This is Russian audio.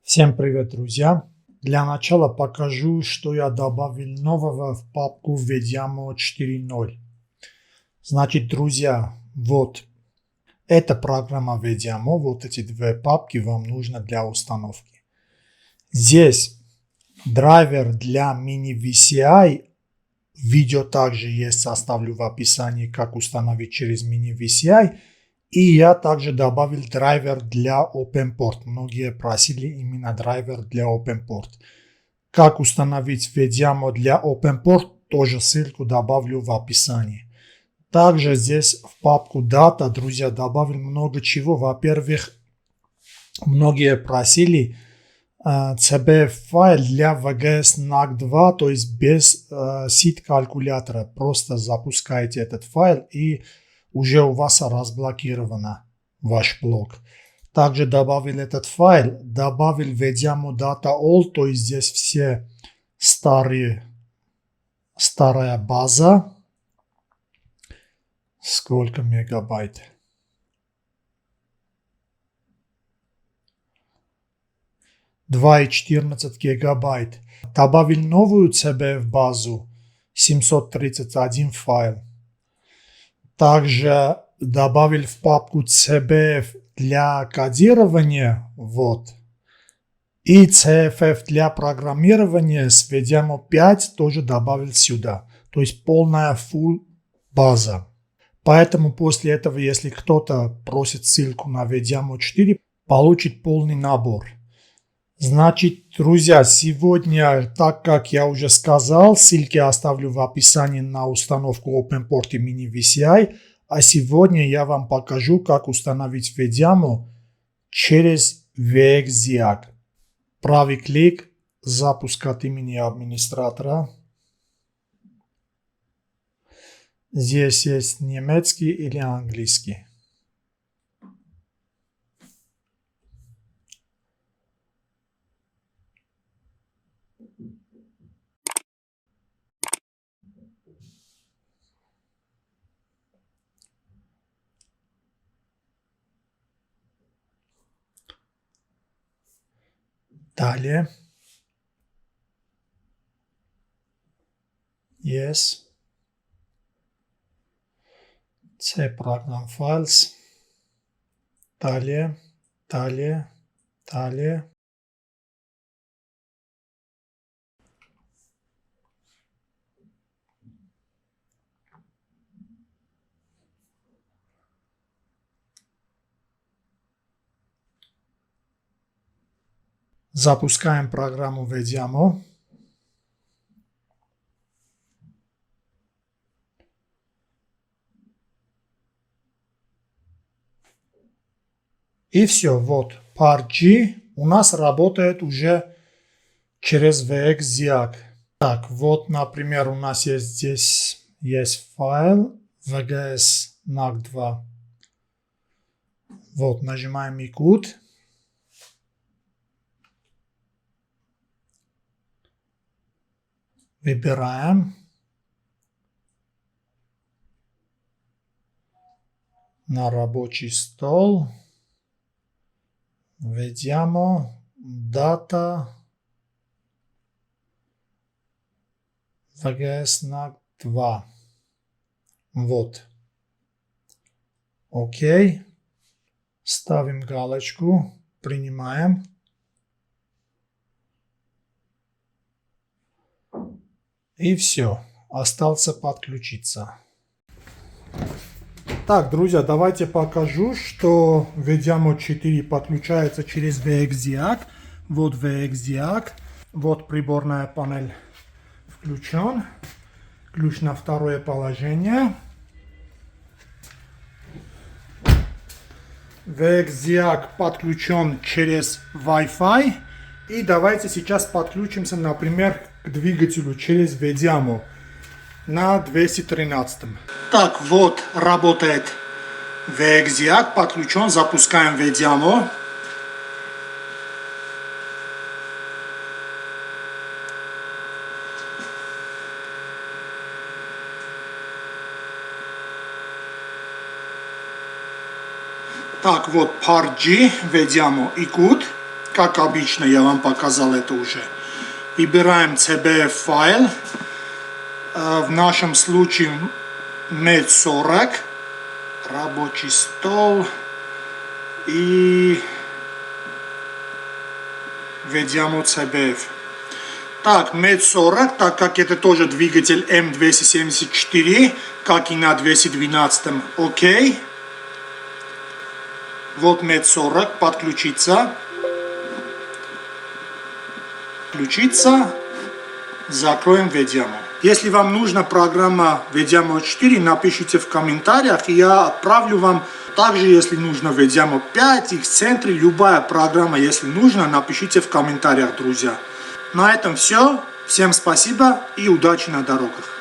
Всем привет, друзья! Для начала покажу, что я добавил нового в папку Vediamo 4.0. Значит, друзья, вот эта программа Vediamo, вот эти две папки вам нужно для установки. Здесь драйвер для mini-VCI. Видео также есть, оставлю в описании, как установить через mini-VCI. И я также добавил драйвер для OpenPort. Многие просили именно драйвер для OpenPort. Как установить Vediamo для OpenPort, тоже ссылку добавлю в описании. Также здесь в папку Data, друзья, добавил много чего. Во-первых, многие просили CBF файл для VGS NAC 2, то есть без SID калькулятора. Просто запускаете этот файл и уже у вас разблокировано ваш блок. Также добавил этот файл, добавил Vediamo Data All, то есть здесь все старая база. Сколько мегабайт? 2,14 гигабайт. Добавил новую CBF базу, 731 файл. Также добавил в папку CBF для кодирования, вот. И CFF для программирования с Vediamo 5 тоже добавил сюда. То есть полная full база. Поэтому после этого, если кто-то просит ссылку на Vediamo 4, получит полный набор. Значит, друзья, сегодня, так как я уже сказал, ссылки оставлю в описании на установку OpenPort и mini-VCI. А сегодня я вам покажу, как установить Vediamo через VXZIAC. Правый клик, запуск от имени администратора. Здесь есть немецкий или английский. Далее. Yes. C Program Files. Далее. Далее. Далее. Запускаем программу Vediamo. И все, вот, Part G у нас работает уже через VXZIAC. Так, вот, например, у нас есть здесь файл VGS NAC 2. Вот, нажимаем Include. Выбираем. На рабочий стол. Vediamo Data VGS NAC 2. Вот. Окей. Ставим галочку. Принимаем. И все. Остался подключиться. Так, друзья, давайте покажу, что Vediamo 4 подключается через VXZIAC. Вот VXZIAC. Вот приборная панель включен. Ключ на второе положение. VXZIAC подключен через Wi-Fi. И давайте сейчас подключимся, например, к двигателю через Vediamo на 213. Так, вот работает VXZIAC, подключен, запускаем Vediamo. Так, вот Part G, Vediamo и Good. как обычно, я вам показал это уже. Выбираем CBF файл. В нашем случае MED40. Рабочий стол. И введем CBF. Так, MED40, так как это тоже двигатель M274, как и на 212, окей. Вот MED40, подключиться. Включиться. Закроем VDMO. Если вам нужна программа VDMO 4, напишите в комментариях, и я отправлю вам. Также, если нужно VDMO 5, X-Centri, любая программа, если нужно, напишите в комментариях, друзья. На этом все. Всем спасибо и удачи на дорогах.